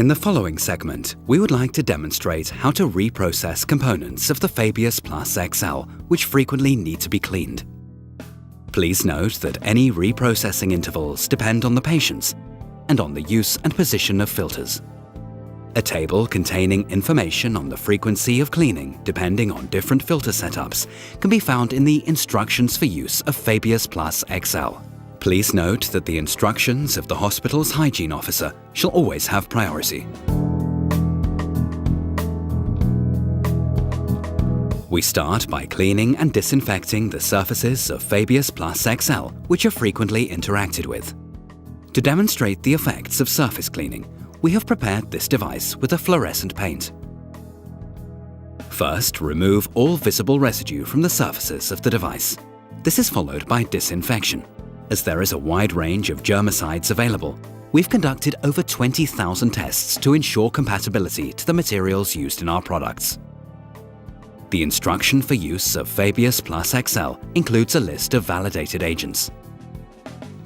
In the following segment, we would like to demonstrate how to reprocess components of the Fabius Plus XL, which frequently need to be cleaned. Please note that any reprocessing intervals depend on the patients and on the use and position of filters. A table containing information on the frequency of cleaning depending on different filter setups can be found in the Instructions for Use of Fabius Plus XL. Please note that the instructions of the hospital's hygiene officer shall always have priority. We start by cleaning and disinfecting the surfaces of Fabius Plus XL, which are frequently interacted with. To demonstrate the effects of surface cleaning, we have prepared this device with a fluorescent paint. First, remove all visible residue from the surfaces of the device. This is followed by disinfection. As there is a wide range of germicides available, we've conducted over 20,000 tests to ensure compatibility to the materials used in our products. The instruction for use of Fabius Plus XL includes a list of validated agents.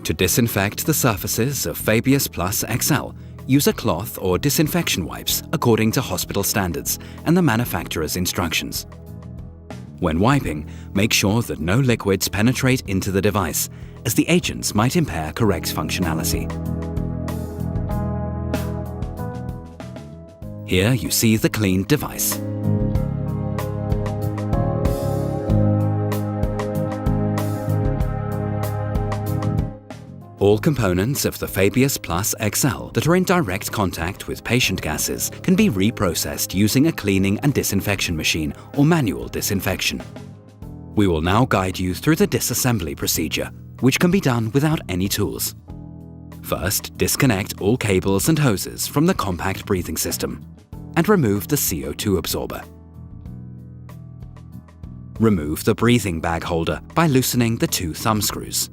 To disinfect the surfaces of Fabius Plus XL, use a cloth or disinfection wipes according to hospital standards and the manufacturer's instructions. When wiping, make sure that no liquids penetrate into the device, as the agents might impair correct functionality. Here you see the cleaned device. All components of the Fabius Plus XL that are in direct contact with patient gases can be reprocessed using a cleaning and disinfection machine or manual disinfection. We will now guide you through the disassembly procedure, which can be done without any tools. First, disconnect all cables and hoses from the compact breathing system and remove the CO2 absorber. Remove the breathing bag holder by loosening the two thumb screws.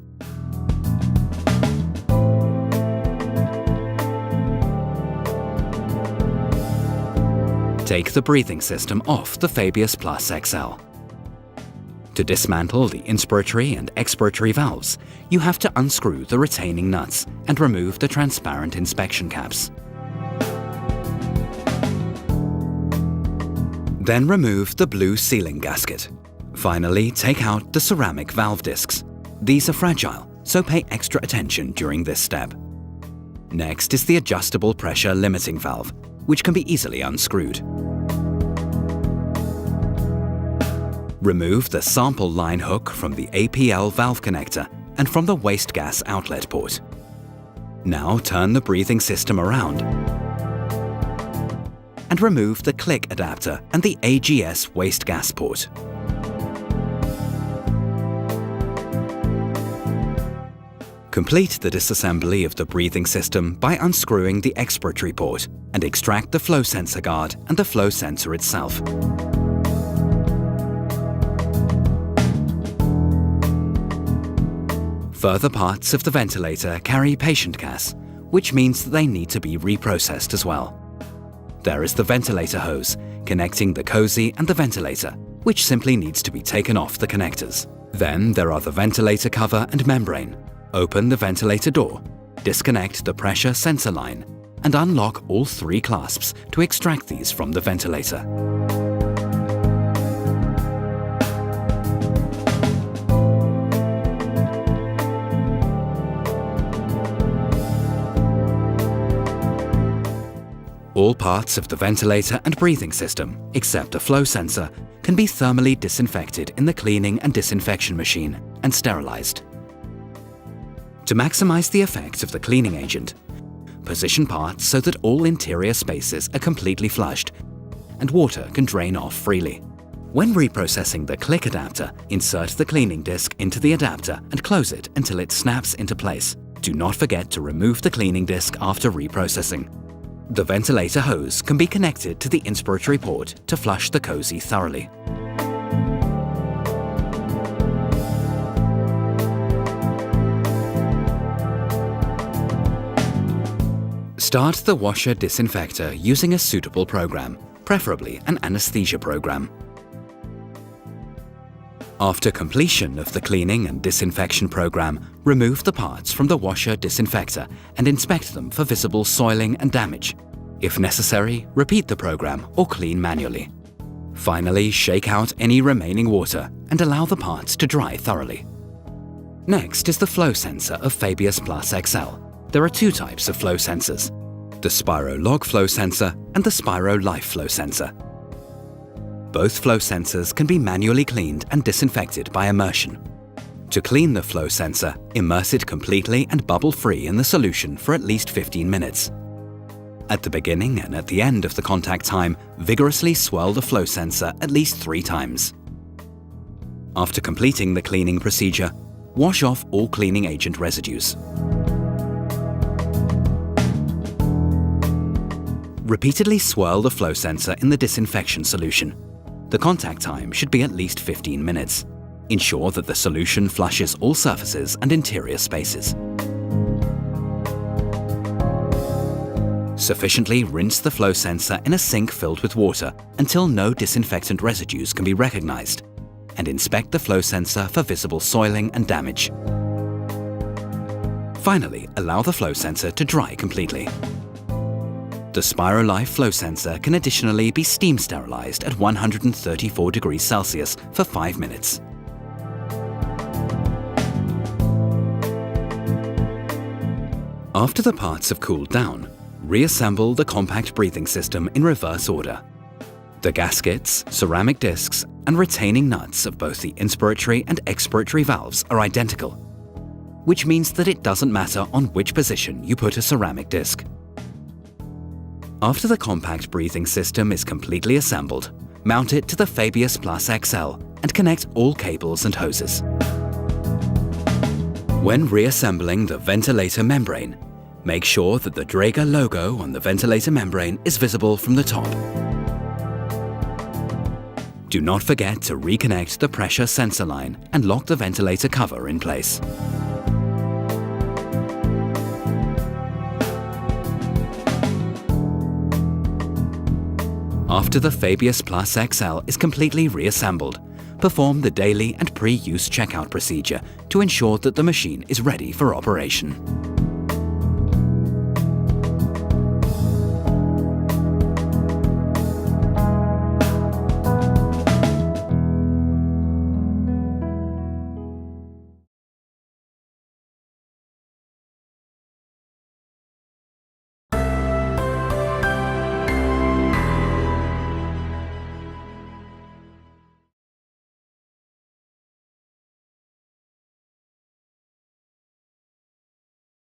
Take the breathing system off the Fabius Plus XL. To dismantle the inspiratory and expiratory valves, you have to unscrew the retaining nuts and remove the transparent inspection caps. Then remove the blue sealing gasket. Finally, take out the ceramic valve discs. These are fragile, so pay extra attention during this step. Next is the adjustable pressure limiting valve, which can be easily unscrewed. Remove the sample line hook from the APL valve connector and from the waste gas outlet port. Now turn the breathing system around and remove the click adapter and the AGS waste gas port. Complete the disassembly of the breathing system by unscrewing the expiratory port and extract the flow sensor guard and the flow sensor itself. Further parts of the ventilator carry patient gas, which means that they need to be reprocessed as well. There is the ventilator hose, connecting the cozy and the ventilator, which simply needs to be taken off the connectors. Then there are the ventilator cover and membrane. Open the ventilator door, disconnect the pressure sensor line, and unlock all three clasps to extract these from the ventilator. All parts of the ventilator and breathing system, except the flow sensor, can be thermally disinfected in the cleaning and disinfection machine and sterilized. To maximize the effect of the cleaning agent, position parts so that all interior spaces are completely flushed and water can drain off freely. When reprocessing the click adapter, insert the cleaning disc into the adapter and close it until it snaps into place. Do not forget to remove the cleaning disc after reprocessing. The ventilator hose can be connected to the inspiratory port to flush the cozy thoroughly. Start the washer disinfector using a suitable program, preferably an anesthesia program. After completion of the cleaning and disinfection program, remove the parts from the washer disinfector and inspect them for visible soiling and damage. If necessary, repeat the program or clean manually. Finally, shake out any remaining water and allow the parts to dry thoroughly. Next is the flow sensor of Fabius Plus XL. There are two types of flow sensors: the Spiro Log flow sensor and the Spiro Life flow sensor. Both flow sensors can be manually cleaned and disinfected by immersion. To clean the flow sensor, immerse it completely and bubble-free in the solution for at least 15 minutes. At the beginning and at the end of the contact time, vigorously swirl the flow sensor at least 3 times. After completing the cleaning procedure, wash off all cleaning agent residues. Repeatedly swirl the flow sensor in the disinfection solution. The contact time should be at least 15 minutes. Ensure that the solution flushes all surfaces and interior spaces. Sufficiently rinse the flow sensor in a sink filled with water until no disinfectant residues can be recognized, and inspect the flow sensor for visible soiling and damage. Finally, allow the flow sensor to dry completely. The Spiro Life flow sensor can additionally be steam sterilized at 134 degrees Celsius for 5 minutes. After the parts have cooled down, reassemble the compact breathing system in reverse order. The gaskets, ceramic discs, and retaining nuts of both the inspiratory and expiratory valves are identical, which means that it doesn't matter on which position you put a ceramic disc. After the compact breathing system is completely assembled, mount it to the Fabius Plus XL and connect all cables and hoses. When reassembling the ventilator membrane, make sure that the Dräger logo on the ventilator membrane is visible from the top. Do not forget to reconnect the pressure sensor line and lock the ventilator cover in place. After the Fabius Plus XL is completely reassembled, perform the daily and pre-use checkout procedure to ensure that the machine is ready for operation.